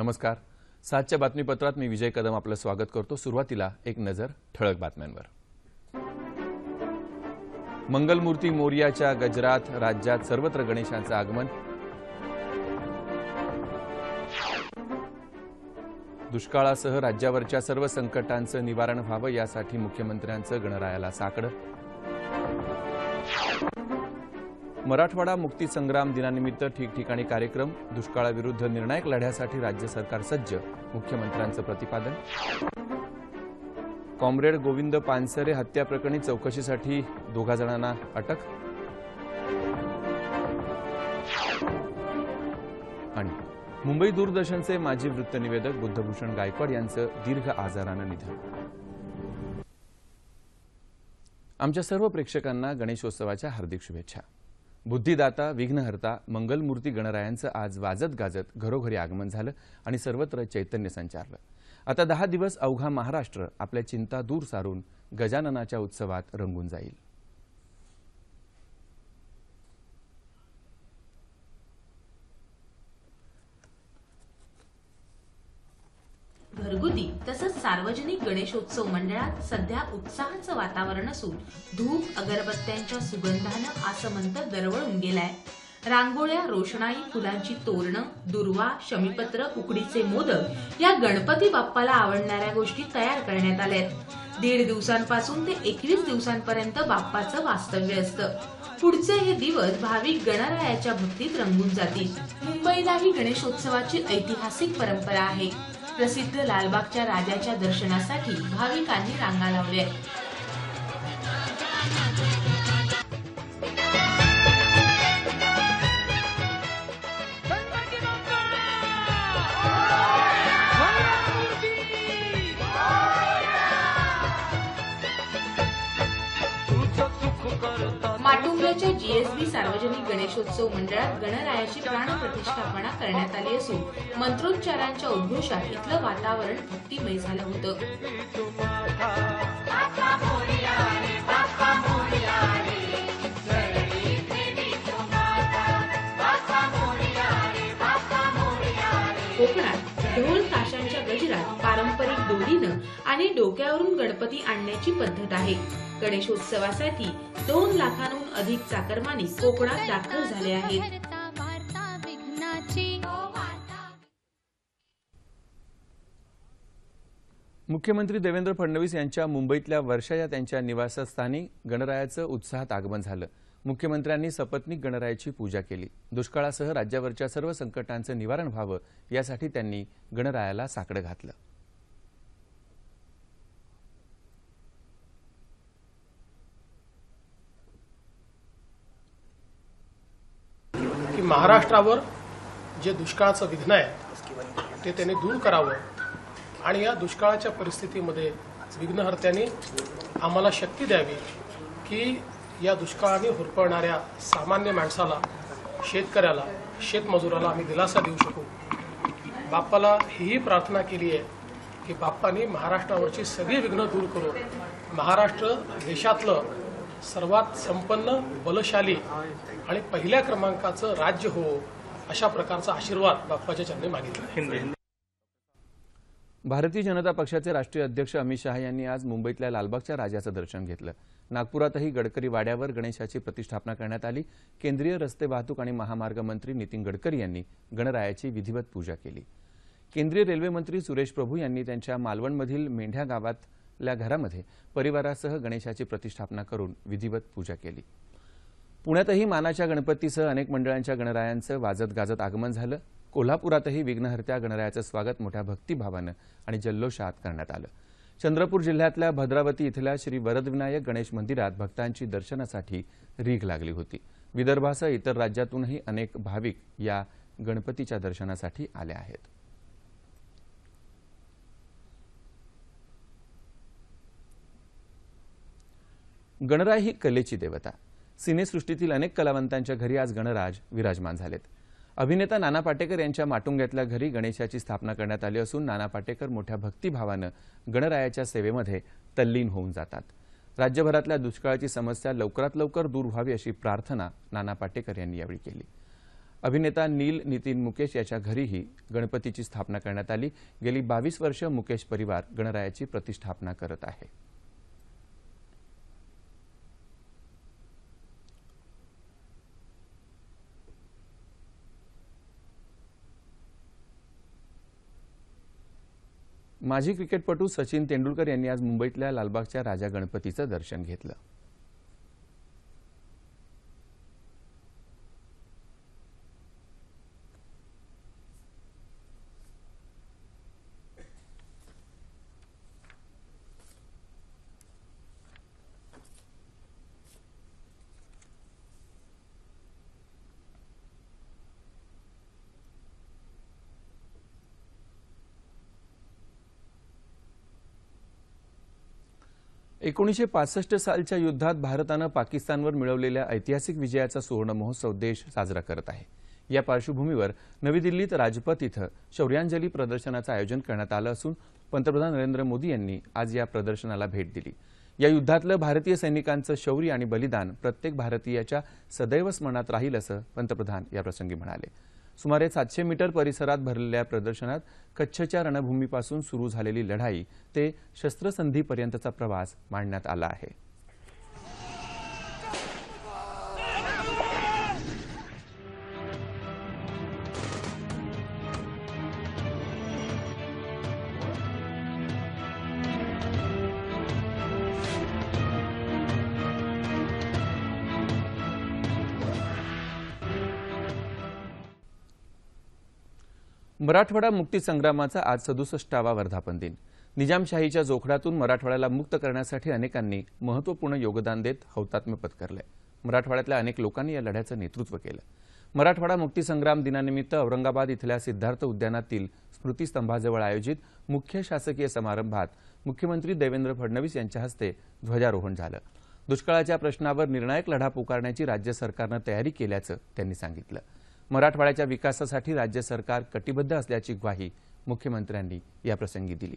नमस्कार. 7च्या बातमीपत्रात मी विजय कदम आपलं स्वागत करतो. सुरुवातीला एक नजर ठळक बातम्यांवर. मंगलमूर्ती मोरयाच्या गजरात राज्यात सर्वत्र गणेशांचं आगमन. दुष्काळासह राज्यावरच्या सर्व संकटांचं निवारण व्हावं यासाठी मुख्यमंत्र्यांचं गणरायाला साकडं. मराठवाडा मुक्ती संग्राम दिनानिमित्त ठिकठिकाणी कार्यक्रम. दुष्काळाविरुद्ध निर्णायक लढ्यासाठी राज्य सरकार सज्ज, मुख्यमंत्र्यांचं प्रतिपादन. कॉम्रेड गोविंद पानसरे हत्या प्रकरणी चौकशीसाठी 2 जणांना अटक. आणि मुंबई दूरदर्शनचे माजी वृत्तनिवेदक बुद्धभूषण गायकवाड यांचं दीर्घ आजारानं निधन. आमच्या सर्व प्रेक्षकांना गणेशोत्सवाच्या हार्दिक शुभेच्छा. बुद्धिदाता, विघ्नहर्ता, मंगलमूर्ती गणरायांचं आज वाजत गाजत घरोघरी आगमन झालं आणि सर्वत्र चैतन्य संचारलं. आता 10 दिवस अवघा महाराष्ट्र आपल्या चिंता दूर सारून गजाननाच्या उत्सवात रंगून जाईल. घरगुती तसंच सार्वजनिक गणेशोत्सव मंडळात सध्या उत्साहाचं वातावरण असून धूप अगरबत्त्यांच्या सुगंधानं आसमंत दरवळून गेलाय. रांगोळ्या, रोषणाई, फुलांची तोरणं, दुर्वा, शमीपत्र, उकडीचे मोदक या गणपती बाप्पाला आवडणाऱ्या गोष्टी तयार करण्यात आल्यात. 1.5 दिवसांपासून ते 21 दिवसांपर्यंत बाप्पाचं वास्तव्य असतं. पुढचे हे दिवस भाविक गणरायाच्या भक्तीत रंगून जातील. मुंबईलाही गणेशोत्सवाची ऐतिहासिक परंपरा आहे. प्रसिद्ध लालबागच्या राजाच्या दर्शनासाठी भाविकांनी रांगा लावल्या. माटुंग्याच्या जीएसबी सार्वजनिक गणेशोत्सव मंडळात गणरायाची प्राणप्रतिष्ठापना करण्यात आली असून मंत्रोच्चारांच्या उद्घोषात इथलं वातावरण भक्तिमय झालं होतं. कोकणात ढोल ताशांच्या गजरात पारंपरिक दोरीनं आणि डोक्यावरून गणपती आणण्याची पद्धत आहे. गणेशोत्सवासाठी 2 लाखांहून अधिक चाकरमानी कोकणात दाखल झाले आहेत. मुख्यमंत्री देवेंद्र फडणवीस यांच्या मुंबईतल्या वर्षा या त्यांच्या निवासस्थानी गणरायाचं उत्साहात आगमन झालं. मुख्यमंत्र्यांनी सपत्नीक गणरायाची पूजा केली. दुष्काळासह राज्यावरच्या सर्व संकटांचं निवारण व्हावं यासाठी त्यांनी गणरायाला साकडं घातलं. की महाराष्ट्रावर जे दुष्काळाचं विघ्न आहे ते त्यांनी दूर करावं आणि या दुष्काळाच्या परिस्थितीमध्ये विघ्नहर्त्यांनी आम्हाला शक्ती द्यावी की या दुष्काळाने होरपळणाऱ्या सामान्य माणसाला, शेतकऱ्याला, शेतमजुराला आम्ही दिलासा देऊ शकू. बाप्पाला ही प्रार्थना केली आहे की बाप्पाने महाराष्ट्रावरची सगळी विघ्न दूर करून महाराष्ट्र देशातलं सर्वात संपन्न, बलशाली आणि पहिल्या क्रमांकाचं राज्य हो, अशा प्रकारचा आशीर्वाद बाप्पाच्या चरणी मागितला. भारतीय जनता पक्षाचे राष्ट्रीय अध्यक्ष अमित शहा यांनी आज मुंबईतल्या लालबागच्या राजाचं दर्शन घेतलं. नागपुरातही गडकरी वाड्यावर गणेशाची प्रतिष्ठापना करण्यात आली. केंद्रीय रस्ते वाहतूक आणि महामार्ग मंत्री नितीन गडकरी यांनी गणरायाची विधिवत पूजा केली. केंद्रीय रेल्वे मंत्री सुरेश प्रभू यांनी त्यांच्या मालवणमधील मेंढ्या गावातल्या घरामध्ये परिवारासह गणेशाची प्रतिष्ठापना करून विधिवत पूजा केली. पुण्यातही मानाच्या गणपतीसह अनेक मंडळांच्या गणरायांचं वाजत गाजत आगमन झालं. कोल्हापुरातही विघ्नहर्त्या गणरायाचं स्वागत मोठ्या भक्तिभावानं आणि जल्लोषात करण्यात आलं. चंद्रपूर जिल्ह्यातल्या भद्रावती इथल्या श्री वरदविनायक गणेश मंदिरात भक्तांची दर्शनासाठी रीघ लागली होती. विदर्भासह इतर राज्यातूनही अनेक भाविक या गणपतीच्या दर्शनासाठी आले आहेत. गणराय ही कलेची देवता. सिनेसृष्टीतील अनेक कलावंतांच्या घरी आज गणराज विराजमान झालेत. अभिनेता नाना पाटेकर यांच्या माटुंग्यातल्या घरी गणेशाची स्थापना करण्यात आली असून नाना पाटेकर मोठ्या भक्तिभावानं गणरायाच्या सेवेमध्ये तल्लीन होऊन जातात. राज्यभरातल्या दुष्काळाची समस्या लवकरात लवकर दूर व्हावी अशी प्रार्थना नाना पाटेकर यांनी यावेळी केली. अभिनेता नील नितीन मुकेश याच्या घरीही गणपतीची स्थापना करण्यात आली। गेली 22 वर्ष मुकेश परिवार गणरायाची प्रतिष्ठापना करत आहे। माजी क्रिकेटपटू सचिन तेंडुलकर यांनी आज मुंबईतल्या लालबागच्या राजा गणपतीचं दर्शन घेतलं। – 1965 सालच्या युद्धात भारतानं पाकिस्तानवर मिळवलेल्या ऐतिहासिक विजयाचा सुवर्ण महोत्सव देश साजरा करत आहे। या पार्श्वभूमीवर नवी दिल्लीत राजपथ इथं शौर्यांजली प्रदर्शनाचं आयोजन करण्यात आलं असून पंतप्रधान नरेंद्र मोदी यांनी आज या प्रदर्शनाला भेट दिली। या युद्धातलं भारतीय सैनिकांचं शौर्य आणि बलिदान प्रत्येक भारतीयाच्या सदैव स्मरणात राहील असं पंतप्रधान याप्रसंगी म्हणाले। सुमारे 700 मीटर परिसरात भरलेल्या प्रदर्शनात कच्छच्या रणभूमीपासून सुरू झालेली लढाई ते शस्त्रसंधीपर्यंतचा प्रवास मांडण्यात आला आहे। मराठवाडा मुक्ती संग्रामाचा आज 67वा वर्धापन दिन। निजामशाहीच्या जोखडातून मराठवाड्याला मुक्त करण्यासाठी अनेकांनी महत्त्वपूर्ण योगदान देत हौतात्म्य पत्करले। मराठवाड्यातल्या अनेक लोकांनी या लढ्याचं नेतृत्व केलं। मराठवाडा मुक्ती संग्राम दिनानिमित्त औरंगाबाद इथल्या सिद्धार्थ उद्यानातील स्मृतिस्तंभाजवळ आयोजित मुख्य शासकीय समारंभात मुख्यमंत्री देवेंद्र फडणवीस यांच्या हस्ते ध्वजारोहण झालं। दुष्काळाच्या प्रश्नावर निर्णायक लढा पुकारण्याची राज्य सरकारनं तयारी केल्याचं त्यांनी सांगितलं। मराठवाड्याच्या विकासासाठी राज्य सरकार कटिबद्ध असल्याची ग्वाही मुख्यमंत्र्यांनी याप्रसंगी दिली।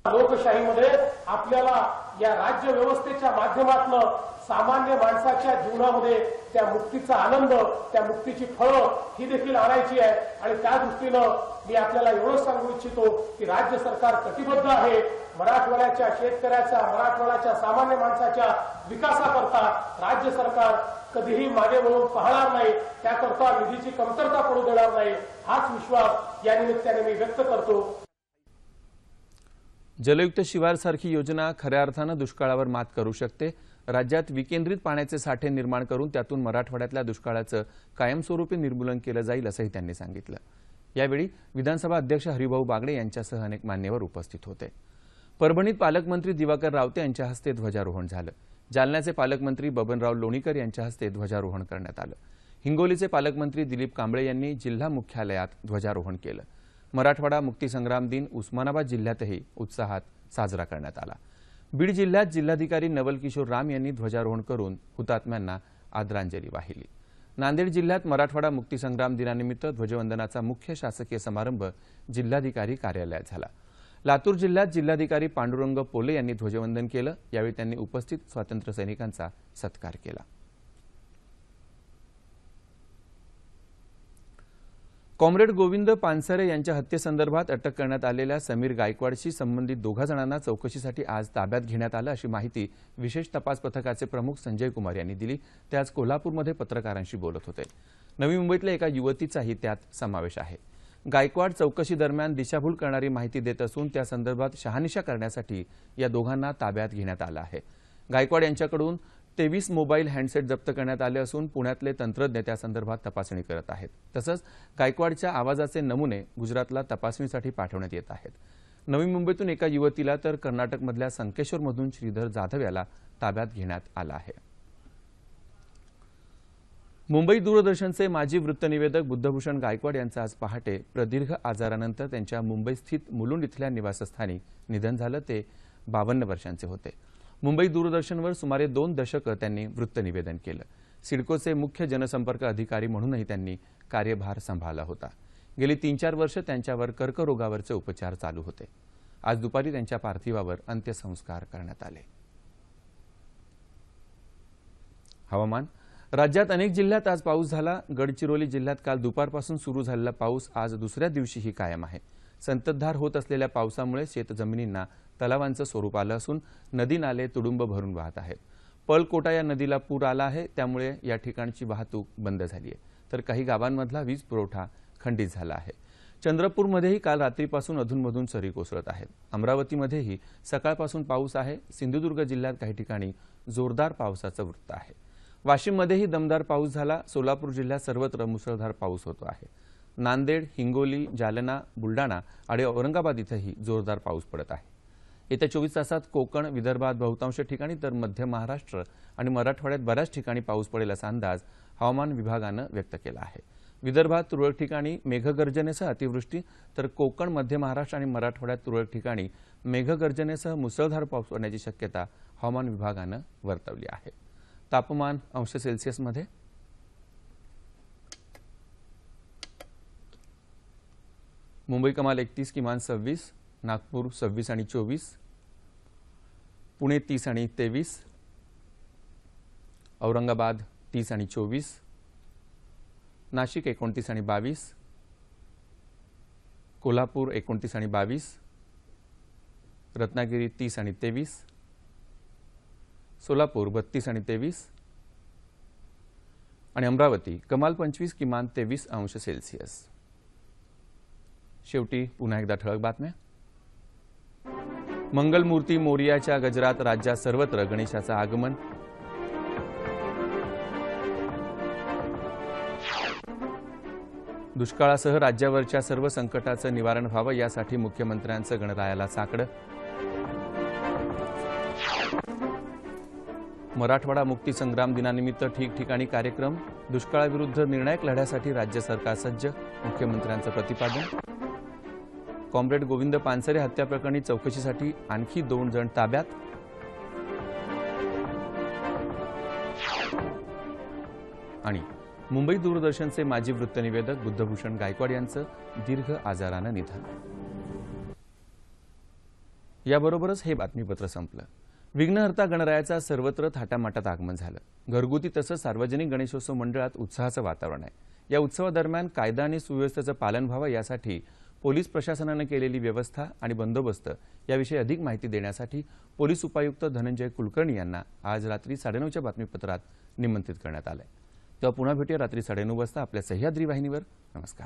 लोकशाहीमध्ये आपल्याला या राज्य व्यवस्थेच्या माध्यमातून सामान्य माणसाच्या जीवनामध्ये त्या मुक्तीचा आनंद, त्या मुक्तीची फळं ही देखील आणायची आहे आणि त्या दृष्टीनं मी आपल्याला एवढं सांगू इच्छितो की राज्य सरकार कटिबद्ध आहे। मराठवाड्याच्या शेतकऱ्याच्या, मराठवाड्याच्या सामान्य माणसाच्या विकासाकरता राज्य सरकार कधीही मागे वळून पाहणार नाही, त्याकरता निधीची कमतरता पडू देणार नाही, हाच विश्वास या निमित्ताने मी व्यक्त करतो। जलयुक्त शिवार सारखी योजना खऱ्या अर्थानं दुष्काळावर मात करू शकते। राज्यात विकेंद्रित पाण्याचे साठे निर्माण करून त्यातून मराठवाड्यातल्या दुष्काळाचं कायमस्वरूपी निर्मूलन केलं जाईल असंही त्यांनी सांगितलं। यावेळी विधानसभा अध्यक्ष हरिभाऊ बागडे यांच्यासह अनेक मान्यवर उपस्थित होते। परभणीत पालकमंत्री दिवाकर रावते यांच्या हस्ते ध्वजारोहण झालं। जालन्याचे पालकमंत्री बबनराव लोणीकर यांच्या हस्ते ध्वजारोहण करण्यात आलं। हिंगोलीचे पालकमंत्री दिलीप कांबळे यांनी जिल्हा मुख्यालयात ध्वजारोहण केलं। मराठवाडा मुक्तीसंग्राम दिन उस्मानाबाद जिल्ह्यातही उत्साहात साजरा करण्यात आला। बीड जिल्ह्यात जिल्हाधिकारी नवल किशोर राम यांनी ध्वजारोहण करून हुतात्म्यांना आदरांजली वाहिली। नांदेड जिल्ह्यात मराठवाडा मुक्तीसंग्राम दिनानिमित्त ध्वजवंदनाचा मुख्य शासकीय समारंभ जिल्हाधिकारी कार्यालयात झाला। लातूर जिल्ह्यात जिल्हाधिकारी पांडुरंग पोले यांनी ध्वजवंदन केलं। यावेळी त्यांनी उपस्थित स्वातंत्र्य सैनिकांचा सत्कार केला। कॉम्रेड गोविंद पानसरे यांच्या हत्येसंदर्भात अटक करण्यात आलेल्या समीर गायकवाडशी संबंधित दोघा जणांना चौकशीसाठी आज ताब्यात घेण्यात आलं अशी माहिती विशेष तपास पथकाचे प्रमुख संजय कुमार यांनी दिली। ते आज कोल्हापूरमध्ये पत्रकारांशी बोलत होते। नवी मुंबईतल्या एका युवतीचाही त्यात समावेश आहे। गायकवाड चौकशी दरम्यान दिशाभूल करणारी माहिती देत असून त्या संदर्भात शहानिशा करण्यासाठी या दोघांना ताब्यात घेण्यात आलं आहे। गायकवाड यांच्याकडून 23 मोबाईल हँडसेट जप्त करण्यात आले असून पुण्यातले तंत्रज्ञ त्या संदर्भात तपासणी करत आहेत। तसंच गायकवाडच्या आवाजाचे नमुने गुजरातला तपासणीसाठी पाठवण्यात येत आहेत। नवी मुंबईतून एका युवतीला तर कर्नाटकमधल्या संकेश्वरमधून श्रीधर जाधव याला ताब्यात घेण्यात आलं आहे। मुंबई दूरदर्शनचे माजी वृत्तनिवेदक बुद्धभूषण गायकवाड यांचं आज पहाटे प्रदीर्घ आजारानंतर त्यांच्या मुंबईस्थित मुलुंड इथल्या निवासस्थानी निधन झालं। ते 52 वर्षांचे होते। मुंबई दूरदर्शनवर सुमारे 2 दशकं त्यांनी वृत्तनिवेदन केलं। सिडकोचे मुख्य जनसंपर्क अधिकारी म्हणूनही त्यांनी कार्यभार सांभाळला होता। गेली 3-4 वर्ष त्यांच्यावर कर्करोगावरचे उपचार चालू होते। आज दुपारी त्यांच्या पार्थिवावर अंत्यसंस्कार करण्यात आले. हवामान. राज्यात अनेक जिल्ह्यात आज पाऊस झाला. गडचिरोली जिल्ह्यात काल दुपारपासून सुरू झालेला पाऊस आज दुसऱ्या दिवशीही कायम आहे. संततधार होत असलेल्या पावसामुळे शेतजमिनींना तलावांचं स्वरूप आलं असून नदी नाले तुडुंब भरून वाहत आहेत. पर्लकोटा या नदीला पूर आला आहे, त्यामुळे या ठिकाणची वाहतूक बंद झाली आहे, तर काही गावांमधला वीज पुरवठा खंडित झाला आहे. चंद्रपूरमध्येही काल रात्रीपासून अधूनमधून सरी कोसळत आहेत. अमरावतीमध्येही सकाळपासून पाऊस आहे. सिंधुदुर्ग जिल्ह्यात काही ठिकाणी जोरदार पावसाचं वृत्त आहे. वाशिममध्येही दमदार पाऊस झाला. सोलापूर जिल्ह्यात सर्वत्र मुसळधार पाऊस होतो आहे. नांदेड, हिंगोली, जालना, बुलडाणा आणि औरंगाबाद इथंही जोरदार पाऊस पडत आहे. येत्या 24 तासात कोकण, विदर्भात बहुतांश ठिकाणी तर मध्य महाराष्ट्र आणि मराठवाड्यात बऱ्याच ठिकाणी पाऊस पडेल असा अंदाज हवामान विभागानं व्यक्त केला आहे. विदर्भात तुरळक ठिकाणी मेघगर्जनेसह अतिवृष्टी, तर कोकण, मध्य महाराष्ट्र आणि मराठवाड्यात तुरळक ठिकाणी मेघगर्जनेसह मुसळधार पाऊस पडण्याची शक्यता हवामान विभागानं वर्तवली आहे. तापमान अंश सेल्सिअसमध्ये. मुंबई कमाल 31, किमान 26, नागपूर 26 आणि 24, पुणे 30 आणि 23, औरंगाबाद 30 आणि 24, नाशिक 29 आणि 22, कोल्हापूर 29 आणि 22, रत्नागिरी 30 आणि 23, सोलापूर 32 आणि 23 आणि अमरावती कमाल 25, किमान 23 अंश सेल्सिअस. शेवटी पुन्हा एकदा ठळक बातम्या. मंगलमूर्ती मोरियाच्या गजरात राज्यात सर्वत्र गणेशाचं आगमन. दुष्काळासह राज्यावरच्या सर्व संकटाचं निवारण व्हावं यासाठी मुख्यमंत्र्यांचं गणरायाला साकडं. मराठवाडा मुक्ती संग्राम दिनानिमित्त ठिकठिकाणी कार्यक्रम. दुष्काळाविरुद्ध निर्णायक लढ्यासाठी राज्य सरकार सज्ज, मुख्यमंत्र्यांचं प्रतिपादन. कॉम्रेड गोविंद पानसरे हत्या प्रकरणी चौकशीसाठी आणखी 2 जण ताब्यात. आणि मुंबई दूरदर्शनचे माजी वृत्तनिवेदक बुद्धभूषण गायकवाड यांचं दीर्घ आजारानं निधन. याबरोबरच हे बातमीपत्र संपलं. विघ्नहर्ता गणरायाचा सर्वत्र थाटामाटात आगमन झालं. घरगुती तसंच सार्वजनिक गणेशोत्सव मंडळात उत्साहाचं वातावरण आहे. या उत्सवादरम्यान कायदा आणि सुव्यवस्थेचं पालन व्हावं यासाठी पोलीस प्रशासनानं केलेली व्यवस्था आणि बंदोबस्त याविषयी अधिक माहिती देण्यासाठी पोलीस उपायुक्त धनंजय कुलकर्णी यांना आज रात्री 9:30च्या बातमीपत्रात निमंत्रित करण्यात आलंय. तेव्हा पुन्हा भेटूया रात्री 9:30 वाजता आपल्या सह्याद्री वाहिनीवर. नमस्कार.